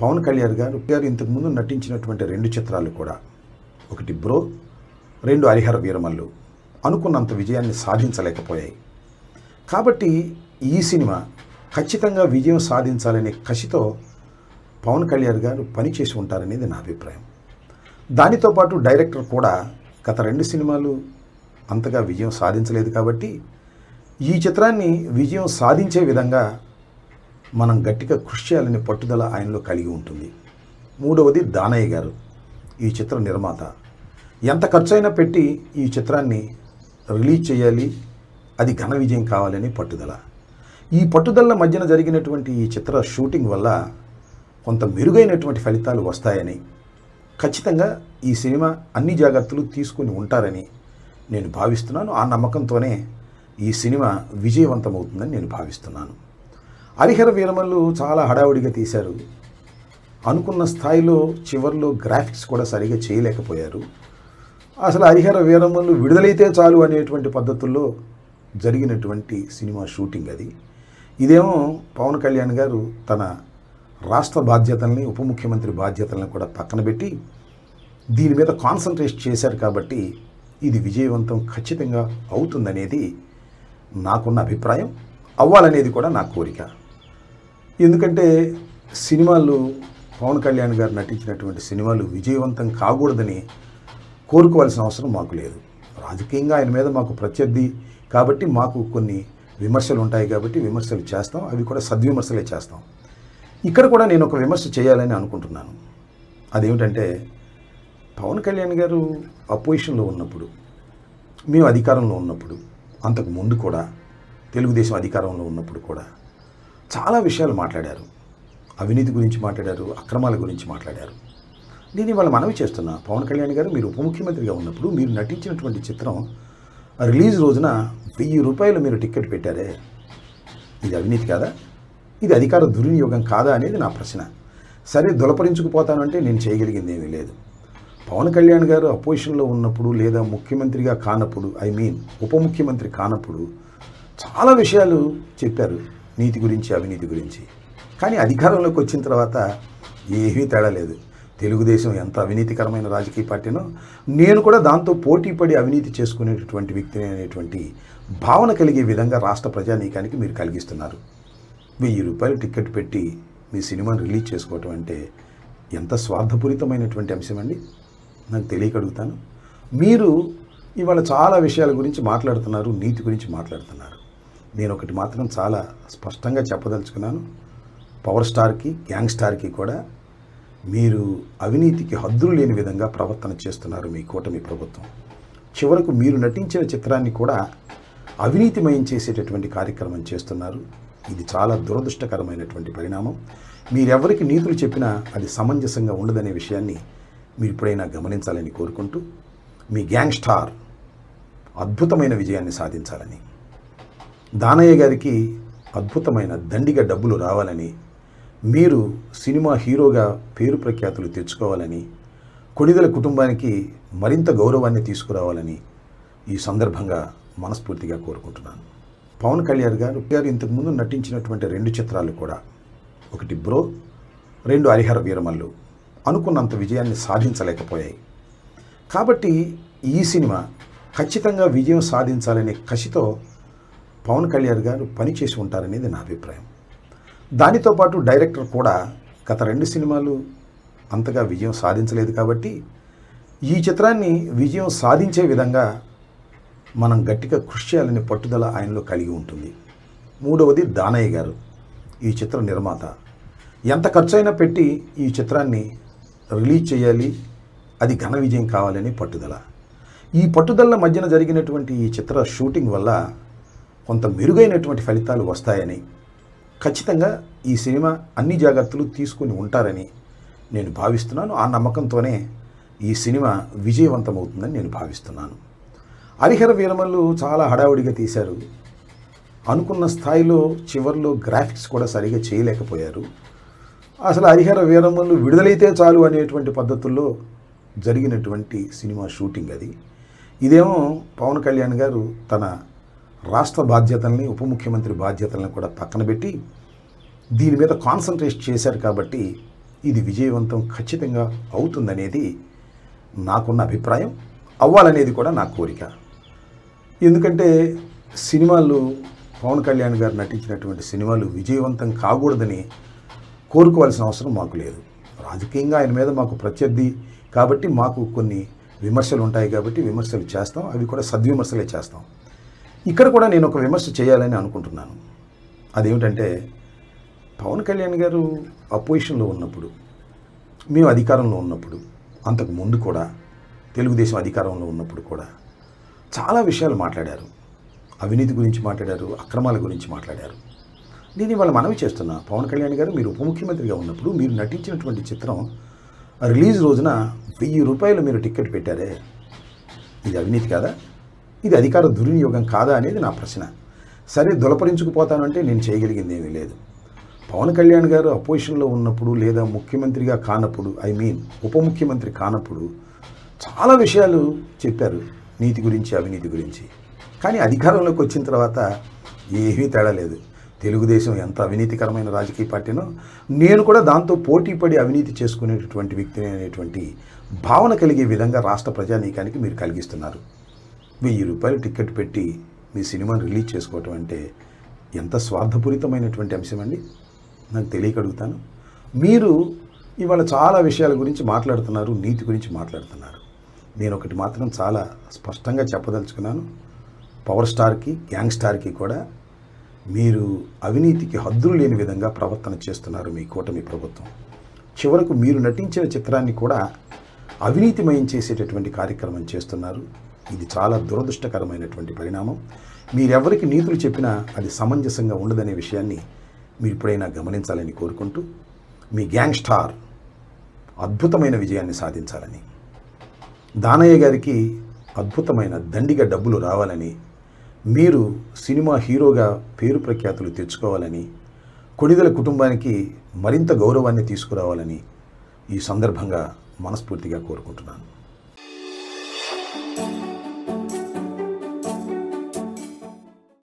పవన్ కళ్యాణ్ గారు ఇంతకుముందు నటించినటువంటి 2 చిత్రాలు కూడా, ఒకటి బ్రో, 2 హరిహర వీరమల్లు అనుకున్నంత విజయాన్ని సాధించలేకపోయాయి. కాబట్టి ఈ సినిమా ఖచ్చితంగా విజయం సాధించాలనే కసితో పవన్ కళ్యాణ్ గారు పనిచేసి ఉంటారనేది నా అభిప్రాయం. దానితో పాటు డైరెక్టర్ కూడా గత 2 సినిమాలు అంతగా విజయం సాధించలేదు. కాబట్టి ఈ చిత్రాన్ని విజయం సాధించే విధంగా మనం గట్టిగా కృషి చేయాలనే పట్టుదల ఆయనలో కలిగి ఉంటుంది. మూడవది దానయ్య గారు, ఈ చిత్ర నిర్మాత. ఎంత ఖర్చైనా పెట్టి ఈ చిత్రాన్ని రిలీజ్ చేయాలి, అది ఘన విజయం కావాలని పట్టుదల. ఈ పట్టుదల మధ్యన జరిగినటువంటి ఈ చిత్ర షూటింగ్ వల్ల కొంత మెరుగైనటువంటి ఫలితాలు వస్తాయని, ఖచ్చితంగా ఈ సినిమా అన్ని జాగ్రత్తలు తీసుకుని ఉంటారని నేను భావిస్తున్నాను. ఆ నమ్మకంతోనే ఈ సినిమా విజయవంతమవుతుందని నేను భావిస్తున్నాను. హరిహర వీరమల్లు చాలా హడావుడిగా తీశారు. అనుకున్న స్థాయిలో చివరిలో గ్రాఫిక్స్ కూడా సరిగా చేయలేకపోయారు. అసలు హరిహర వీరమల్లు విడుదలైతే చాలు అనేటువంటి పద్ధతుల్లో జరిగినటువంటి సినిమా షూటింగ్ అది. ఇదేమో పవన్ కళ్యాణ్ గారు తన రాష్ట్ర బాధ్యతల్ని, ఉప ముఖ్యమంత్రి బాధ్యతలను కూడా పక్కన పెట్టి దీని మీద కాన్సన్ట్రేట్ చేశారు. కాబట్టి ఇది విజయవంతం ఖచ్చితంగా అవుతుందనేది నాకున్న అభిప్రాయం, అవ్వాలనేది కూడా నా కోరిక. ఎందుకంటే సినిమాలు, పవన్ కళ్యాణ్ గారు నటించినటువంటి సినిమాలు విజయవంతం కాకూడదని కోరుకోవాల్సిన అవసరం మాకు లేదు. రాజకీయంగా ఆయన మీద మాకు ప్రత్యర్థి కాబట్టి మాకు కొన్ని విమర్శలు ఉంటాయి. కాబట్టి విమర్శలు చేస్తాం, అవి కూడా సద్విమర్శలే చేస్తాం. ఇక్కడ కూడా నేను ఒక విమర్శ చేయాలని అనుకుంటున్నాను. అదేమిటంటే, పవన్ కళ్యాణ్ గారు అపోజిషన్లో ఉన్నప్పుడు, మేము అధికారంలో ఉన్నప్పుడు, అంతకు ముందు కూడా తెలుగుదేశం అధికారంలో ఉన్నప్పుడు కూడా చాలా విషయాలు మాట్లాడారు. అవినీతి గురించి మాట్లాడారు, అక్రమాల గురించి మాట్లాడారు. నేను ఇవాళ మనవి చేస్తున్నా, పవన్ కళ్యాణ్ గారు మీరు ఉప ముఖ్యమంత్రిగా ఉన్నప్పుడు మీరు నటించినటువంటి చిత్రం రిలీజ్ రోజున 1000 రూపాయలు మీరు టికెట్ పెట్టారే, ఇది అవినీతి కాదా? ఇది అధికార దుర్వినియోగం కాదా అనేది నా ప్రశ్న. సరే, దులపరించుకుపోతానంటే నేను చేయగలిగింది ఏమీ లేదు. పవన్ కళ్యాణ్ గారు అపోజిషన్లో ఉన్నప్పుడు లేదా ముఖ్యమంత్రిగా కానప్పుడు, ఉప ముఖ్యమంత్రి కానప్పుడు చాలా విషయాలు చెప్పారు, నీతి గురించి, అవినీతి గురించి. కానీ అధికారంలోకి వచ్చిన తర్వాత ఏమీ తేడా లేదు. తెలుగుదేశం ఎంత అవినీతికరమైన రాజకీయ పార్టీనో, నేను కూడా దాంతో పోటీపడి అవినీతి చేసుకునేటటువంటి వ్యక్తిని అనేటువంటి భావన కలిగే విధంగా రాష్ట్ర ప్రజానీకానికి మీరు కలిగిస్తున్నారు. 1000 రూపాయలు టికెట్ పెట్టి మీ సినిమాను రిలీజ్ చేసుకోవటం అంటే ఎంత స్వార్థపూరితమైనటువంటి అంశం అండి? నాకు తెలియక అడుగుతాను. మీరు ఇవాళ చాలా విషయాల గురించి మాట్లాడుతున్నారు, నీతి గురించి మాట్లాడుతున్నారు. నేను ఒకటి మాత్రం చాలా స్పష్టంగా చెప్పదలుచుకున్నాను. పవర్ స్టార్కి, గ్యాంగ్ స్టార్కి కూడా మీరు అవినీతికి హద్దులు లేని విధంగా ప్రవర్తన చేస్తున్నారు మీ కూటమి ప్రభుత్వం. చివరకు మీరు నటించిన చిత్రాన్ని కూడా అవినీతిమయం చేసేటటువంటి కార్యక్రమం చేస్తున్నారు. ఇది చాలా దురదృష్టకరమైనటువంటి పరిణామం. మీరెవరికి నీతులు చెప్పినా అది సమంజసంగా ఉండదనే విషయాన్ని మీరు ఇప్పుడైనా గమనించాలని కోరుకుంటూ, మీ గ్యాంగ్ స్టార్ అద్భుతమైన విజయాన్ని సాధించాలని, దానయ్య గారికి అద్భుతమైన దండిగా డబ్బులు రావాలని, మీరు సినిమా హీరోగా పేరు ప్రఖ్యాతులు తెచ్చుకోవాలని, కొణిదెల కుటుంబానికి మరింత గౌరవాన్ని తీసుకురావాలని ఈ సందర్భంగా మనస్ఫూర్తిగా కోరుకుంటున్నాను. పవన్ కళ్యాణ్ గారు ఇంతకుముందు నటించినటువంటి 2 చిత్రాలు కూడా, ఒకటి బ్రో, 2 హరిహర వీరమల్లు అనుకున్నంత విజయాన్ని సాధించలేకపోయాయి. కాబట్టి ఈ సినిమా ఖచ్చితంగా విజయం సాధించాలనే కసితో పవన్ కళ్యాణ్ గారు పనిచేసి ఉంటారనేది నా అభిప్రాయం. దానితో పాటు డైరెక్టర్ కూడా గత 2 సినిమాలు అంతగా విజయం సాధించలేదు. కాబట్టి ఈ చిత్రాన్ని విజయం సాధించే విధంగా మనం గట్టిగా కృషి చేయాలనే పట్టుదల ఆయనలో కలిగి ఉంటుంది. మూడవది దానయ్య గారు, ఈ చిత్ర నిర్మాత. ఎంత ఖర్చైనా పెట్టి ఈ చిత్రాన్ని రిలీజ్ చేయాలి, అది ఘన విజయం కావాలని పట్టుదల. ఈ పట్టుదల మధ్యన జరిగినటువంటి ఈ చిత్ర షూటింగ్ వల్ల కొంత మెరుగైనటువంటి ఫలితాలు వస్తాయని, ఖచ్చితంగా ఈ సినిమా అన్ని జాగ్రత్తలు తీసుకుని ఉంటారని నేను భావిస్తున్నాను. ఆ నమ్మకంతోనే ఈ సినిమా విజయవంతమవుతుందని నేను భావిస్తున్నాను. హరిహర వీరమల్లు చాలా హడావుడిగా తీశారు. అనుకున్న స్థాయిలో చివరిలో గ్రాఫిక్స్ కూడా సరిగా చేయలేకపోయారు. అసలు హరిహర వీరమల్లు విడుదలైతే చాలు అనేటువంటి పద్ధతుల్లో జరిగినటువంటి సినిమా షూటింగ్ అది. ఇదేమో పవన్ కళ్యాణ్ గారు తన రాష్ట్ర బాధ్యతల్ని, ఉప ముఖ్యమంత్రి బాధ్యతలను కూడా పక్కన పెట్టి దీని మీద కాన్సన్ట్రేట్ చేశారు. కాబట్టి ఇది విజయవంతం ఖచ్చితంగా అవుతుందనేది నాకున్న అభిప్రాయం, అవ్వాలనేది కూడా నా కోరిక. ఎందుకంటే సినిమాలు పవన్ కళ్యాణ్ గారు నటించినటువంటి సినిమాలు విజయవంతం కాకూడదని కోరుకోవాల్సిన అవసరం మాకు లేదు. రాజకీయంగా ఆయన మీద మాకు ప్రత్యర్థి కాబట్టి మాకు కొన్ని విమర్శలు ఉంటాయి కాబట్టి విమర్శలు చేస్తాం, అవి కూడా సద్విమర్శలే చేస్తాం. ఇక్కడ కూడా నేను ఒక విమర్శ చేయాలని అనుకుంటున్నాను. అదేమిటంటే పవన్ కళ్యాణ్ గారు అపోజిషన్లో ఉన్నప్పుడు, మేము అధికారంలో ఉన్నప్పుడు, అంతకు ముందు కూడా తెలుగుదేశం అధికారంలో ఉన్నప్పుడు కూడా చాలా విషయాలు మాట్లాడారు. అవినీతి గురించి మాట్లాడారు, అక్రమాల గురించి మాట్లాడారు. నేను ఇవాళ మనవి చేస్తున్నా, పవన్ కళ్యాణ్ గారు మీరు ఉప ముఖ్యమంత్రిగా ఉన్నప్పుడు మీరు నటించినటువంటి చిత్రం రిలీజ్ రోజున 1000 రూపాయలు మీరు టికెట్ పెట్టారే, ఇది అవినీతి కాదా? ఇది అధికార దుర్వినియోగం కాదా అనేది నా ప్రశ్న. సరే, దులపరించుకుపోతానంటే నేను చేయగలిగింది ఏమీ లేదు. పవన్ కళ్యాణ్ గారు అపోజిషన్లో ఉన్నప్పుడు లేదా ముఖ్యమంత్రిగా కానప్పుడు, ఉప ముఖ్యమంత్రి కానప్పుడు చాలా విషయాలు చెప్పారు నీతి గురించి, అవినీతి గురించి. కానీ అధికారంలోకి వచ్చిన తర్వాత ఏమీ తేడా లేదు. తెలుగుదేశం ఎంత అవినీతికరమైన రాజకీయ పార్టీనో నేను కూడా దాంతో పోటీపడి అవినీతి చేసుకునేటటువంటి వ్యక్తిని అనేటువంటి భావన కలిగే విధంగా రాష్ట్ర ప్రజానీకానికి మీరు కలిగిస్తున్నారు. 1000 రూపాయలు టికెట్ పెట్టి మీ సినిమాను రిలీజ్ చేసుకోవటం అంటే ఎంత స్వార్థపూరితమైనటువంటి అంశం అండి, నాకు తెలియక అడుగుతాను. మీరు ఇవాళ చాలా విషయాల గురించి మాట్లాడుతున్నారు, నీతి గురించి మాట్లాడుతున్నారు. నేను ఒకటి మాత్రం చాలా స్పష్టంగా చెప్పదలుచుకున్నాను, పవర్ స్టార్కి, గ్యాంగ్ స్టార్కి కూడా మీరు అవినీతికి హద్దులు లేని విధంగా ప్రవర్తన చేస్తున్నారు మీ కూటమి ప్రభుత్వం. చివరకు మీరు నటించిన చిత్రాన్ని కూడా అవినీతిమయం చేసేటటువంటి కార్యక్రమం చేస్తున్నారు. ఇది చాలా దురదృష్టకరమైనటువంటి పరిణామం. మీరెవరికి నీతులు చెప్పినా అది సమంజసంగా ఉండదనే విషయాన్ని మీరు ఇప్పుడైనా గమనించాలని కోరుకుంటూ, మీ గ్యాంగ్ స్టార్ అద్భుతమైన విజయాన్ని సాధించాలని, దానయ్య గారికి అద్భుతమైన దండిగా డబ్బులు రావాలని, మీరు సినిమా హీరోగా పేరు ప్రఖ్యాతులు తెచ్చుకోవాలని, కొణిదెల కుటుంబానికి మరింత గౌరవాన్ని తీసుకురావాలని ఈ సందర్భంగా మనస్ఫూర్తిగా కోరుకుంటున్నాను.